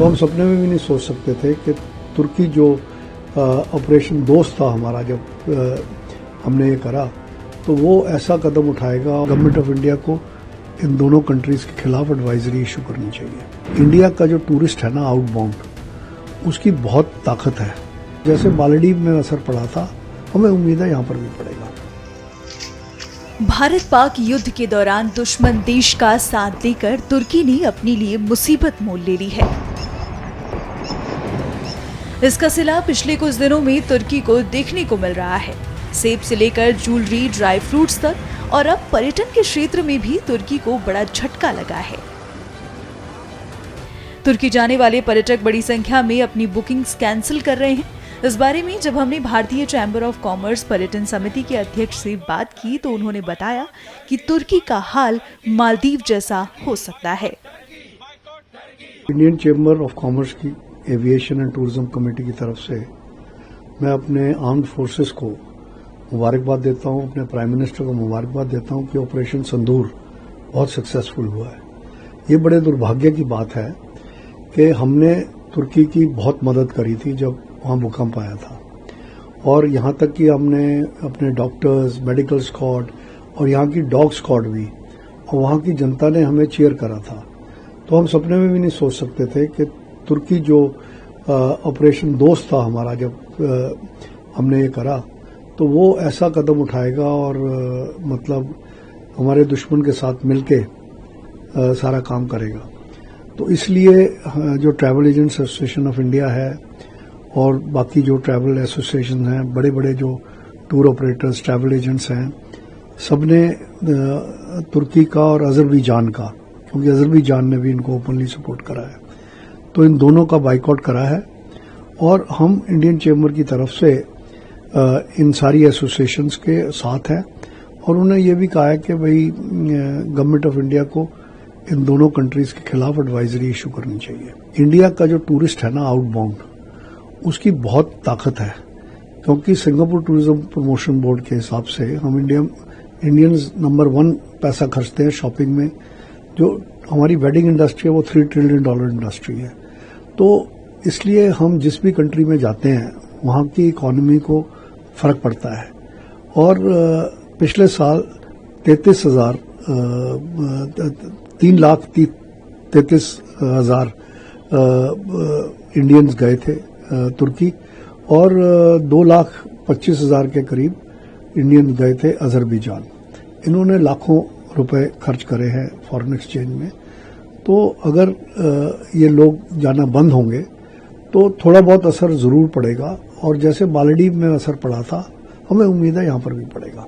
तो हम सपने में भी नहीं सोच सकते थे कि तुर्की जो ऑपरेशन दोस्त था हमारा, जब हमने ये करा तो वो ऐसा कदम उठाएगा। गवर्नमेंट ऑफ इंडिया को इन दोनों कंट्रीज के खिलाफ एडवाइजरी इशू करनी चाहिए। इंडिया का जो टूरिस्ट है ना आउटबाउंड, उसकी बहुत ताकत है। जैसे मालदीव में असर पड़ा था, हमें उम्मीद है यहाँ पर भी पड़ेगा। भारत पाक युद्ध के दौरान दुश्मन देश का साथ देकर तुर्की ने अपने लिए मुसीबत मोल ले ली है। इसका सिला पिछले कुछ दिनों में तुर्की को देखने को मिल रहा है। सेब से लेकर ज्वेलरी, ड्राई फ्रूट्स तक, और अब पर्यटन के क्षेत्र में भी तुर्की को बड़ा झटका लगा है। तुर्की जाने वाले पर्यटक बड़ी संख्या में अपनी बुकिंग्स कैंसिल कर रहे हैं। इस बारे में जब हमने भारतीय चैम्बर ऑफ कॉमर्स पर्यटन समिति के अध्यक्ष से बात की तो उन्होंने बताया कि तुर्की का हाल मालदीव जैसा हो सकता है। इंडियन चैम्बर ऑफ कॉमर्स की एविएशन एंड टूरिज्म कमेटी की तरफ से मैं अपने आर्म्ड फोर्सेस को मुबारकबाद देता हूं, अपने प्राइम मिनिस्टर को मुबारकबाद देता हूं कि ऑपरेशन सिंदूर बहुत सक्सेसफुल हुआ है। ये बड़े दुर्भाग्य की बात है कि हमने तुर्की की बहुत मदद करी थी जब वहां भूकंप आया था, और यहाँ तक कि हमने अपने डॉक्टर्स, मेडिकल स्क्वाड और यहाँ की डॉग स्क्वाड भी, और वहाँ की जनता ने हमें चीयर करा था। तो हम सपने में भी नहीं सोच सकते थे कि तुर्की जो ऑपरेशन दोस्त था हमारा, जब हमने ये करा तो वो ऐसा कदम उठाएगा और मतलब हमारे दुश्मन के साथ मिलके सारा काम करेगा। तो इसलिए जो travel agents association of India है और बाकी जो ट्रैवल एसोसिएशन हैं, बड़े बड़े जो टूर ऑपरेटर्स, ट्रैवल एजेंट्स हैं, सबने तुर्की का और अजरबैजान का, क्योंकि अजरबैजान ने भी इनको ओपनली सपोर्ट करा है, तो इन दोनों का बाइकआउट करा है। और हम इंडियन चैम्बर की तरफ से इन सारी एसोसिएशंस के साथ हैं, और उन्होंने ये भी कहा है कि भाई गवर्नमेंट ऑफ इंडिया को इन दोनों कंट्रीज के खिलाफ एडवाइजरी इशू करनी चाहिए। इंडिया का जो टूरिस्ट है ना आउटबाउंड, उसकी बहुत ताकत है, क्योंकि सिंगापुर टूरिज्म प्रमोशन बोर्ड के हिसाब से हम इंडियंस नंबर 1 पैसा खर्चते हैं शॉपिंग में। जो हमारी वेडिंग इंडस्ट्री है वो $3 ट्रिलियन इंडस्ट्री है। तो इसलिए हम जिस भी कंट्री में जाते हैं वहाँ की इकोनॉमी को फर्क पड़ता है। और पिछले साल 3,33,000 इंडियंस गए थे तुर्की, और 2,25,000 के करीब इंडियंस गए थे अजरबैजान। इन्होंने लाखों रुपए खर्च करे हैं फॉरेन एक्सचेंज में। तो अगर ये लोग जाना बंद होंगे तो थोड़ा बहुत असर जरूर पड़ेगा, और जैसे मालदीव में असर पड़ा था, हमें उम्मीद है यहाँ पर भी पड़ेगा।